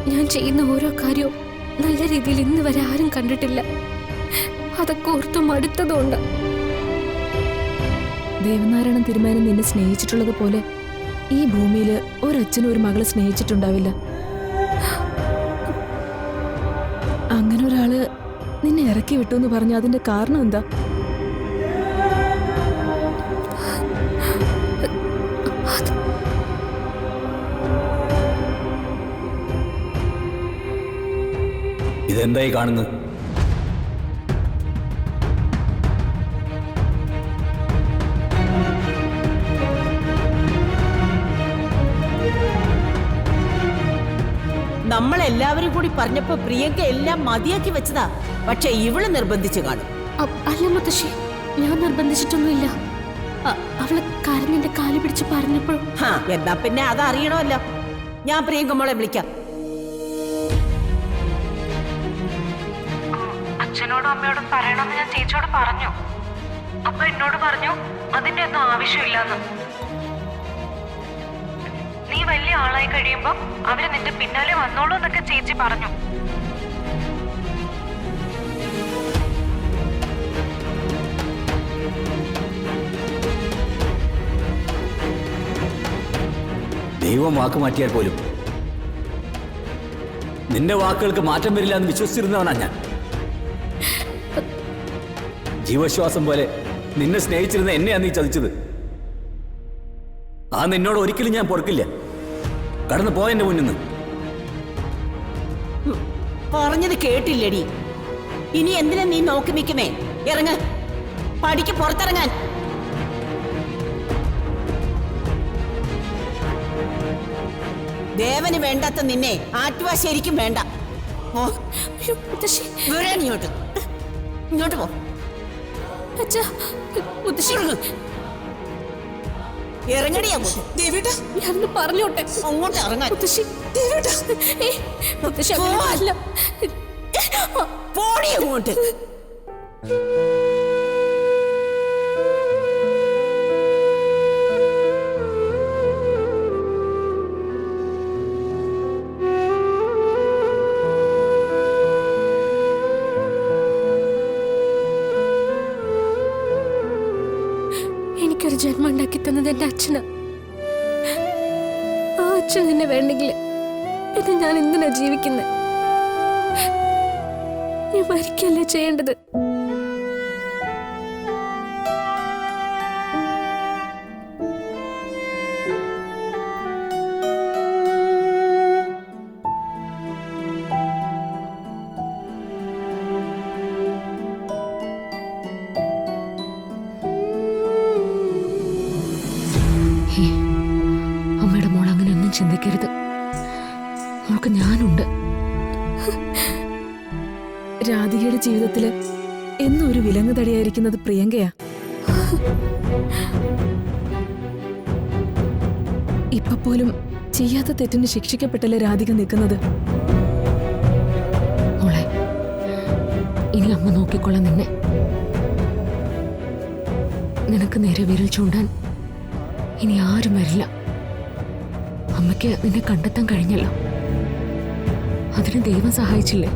ഞാൻ ചെയ്യുന്ന ഓരോ കാര്യവും നല്ല രീതിയിൽ ഇന്ന് വരെ ആരും കണ്ടിട്ടില്ല. അതൊക്കെ ഓർത്ത് മടുത്തതുകൊണ്ട്. ദേവനാരായണൻ തിരുമേനൻ നിന്നെ സ്നേഹിച്ചിട്ടുള്ളത് പോലെ ഈ ഭൂമിയിൽ ഒരച്ഛനും ഒരു മകളെ സ്നേഹിച്ചിട്ടുണ്ടാവില്ല. അങ്ങനെ ഒരാള് നിന്നെ ഇറക്കി വിട്ടു എന്ന് പറഞ്ഞ അതിന്റെ കാരണം എന്താ? ഇതെന്തായി കാണുന്നത്? നമ്മളെല്ലാവരും കൂടി പറഞ്ഞപ്പോ പ്രിയങ്ക എല്ലാം മതിയാക്കി വെച്ചതാ. പക്ഷെ ഇവള് നിർബന്ധിച്ചു കാണും. അല്ല മുത്തശ്ശി, ഞാൻ നിർബന്ധിച്ചിട്ടൊന്നുമില്ല. അവള് കരഞ്ഞെന്റെ കാല് പിടിച്ച് പറഞ്ഞപ്പോഴും. എന്നാ പിന്നെ അതറിയണമല്ലോ. ഞാൻ പ്രിയങ്ക മോളെ വിളിക്കാം. അച്ഛനോടും അമ്മയോടും പറയണമെന്ന് ഞാൻ ചേച്ചിയോട് പറഞ്ഞു. അപ്പൊ എന്നോട് പറഞ്ഞു അതിന്റെ ഒന്നും ആവശ്യമില്ലെന്ന്. നീ വലിയ ആളായി കഴിയുമ്പോ അവര് നിന്റെ പിന്നാലെ വന്നോളൂ എന്നൊക്കെ ചേച്ചി പറഞ്ഞു. ദൈവം വാക്ക് മാറ്റിയാൽ പോലും നിന്റെ വാക്കുകൾക്ക് മാറ്റം വരില്ല എന്ന് വിശ്വസിച്ചിരുന്നവനാ ഞാൻ. ജീവശ്വാസം പോലെ നിന്നെ സ്നേഹിച്ചിരുന്ന എന്നെയാണ് നീ ചതിച്ചത്. ആ നിന്നോട് ഒരിക്കലും ഞാൻ പൊറുക്കില്ല. കടന്നു പോയെന്റെ മുന്നിൽ നിന്ന്. പറഞ്ഞത് കേട്ടില്ലടി. ഇനി എന്തിനാ നീ നോക്കി നിൽക്കുമേ? ഇറങ്ങ, പടിക്ക് പുറത്തിറങ്ങാൻ. ദേവന് വേണ്ടാത്ത നിന്നെ ആറ്റുവാ ശരിക്കും വേണ്ട. ഇങ്ങോട്ട് ഇങ്ങോട്ട് പോ. ഇറങ്ങടി അങ്ങോട്ട്. പറഞ്ഞോട്ടെ, അങ്ങോട്ട് ഇറങ്ങാൻ. പോടി അങ്ങോട്ട്. എനിക്കൊരു ജന്മം ഉണ്ടാക്കി തന്നത് എന്റെ അച്ഛനാ. ആ അച്ഛൻ എന്നെ വേണ്ടെങ്കിൽ പിന്നെ ഞാൻ എന്തിനാ ജീവിക്കുന്നത്? ഞാൻ മരിക്കല്ലേ ചെയ്യേണ്ടത്? അമ്മയുടെ മോൾ അങ്ങനെയൊന്നും ചിന്തിക്കരുത്. മോൾക്ക് ഞാനുണ്ട്. രാധികയുടെ ജീവിതത്തില് എന്നും ഒരു വിലങ്ങ് തടിയായിരിക്കുന്നത് പ്രിയങ്കയാ. ഇപ്പൊ പോലും ചെയ്യാത്ത തെറ്റിന് ശിക്ഷിക്കപ്പെട്ടല്ലേ രാധിക നിൽക്കുന്നത്. മോളെ, ഇനി അമ്മ നോക്കിക്കൊള്ളാം നിന്നെ. നിനക്ക് നേരെ വിരൽ ചൂണ്ടാൻ ഇനി ആരും വരില്ല. അമ്മയ്ക്ക് നിന്നെ കണ്ടെത്താൻ കഴിഞ്ഞല്ലോ. അതിന് ദൈവം സഹായിച്ചില്ലേ?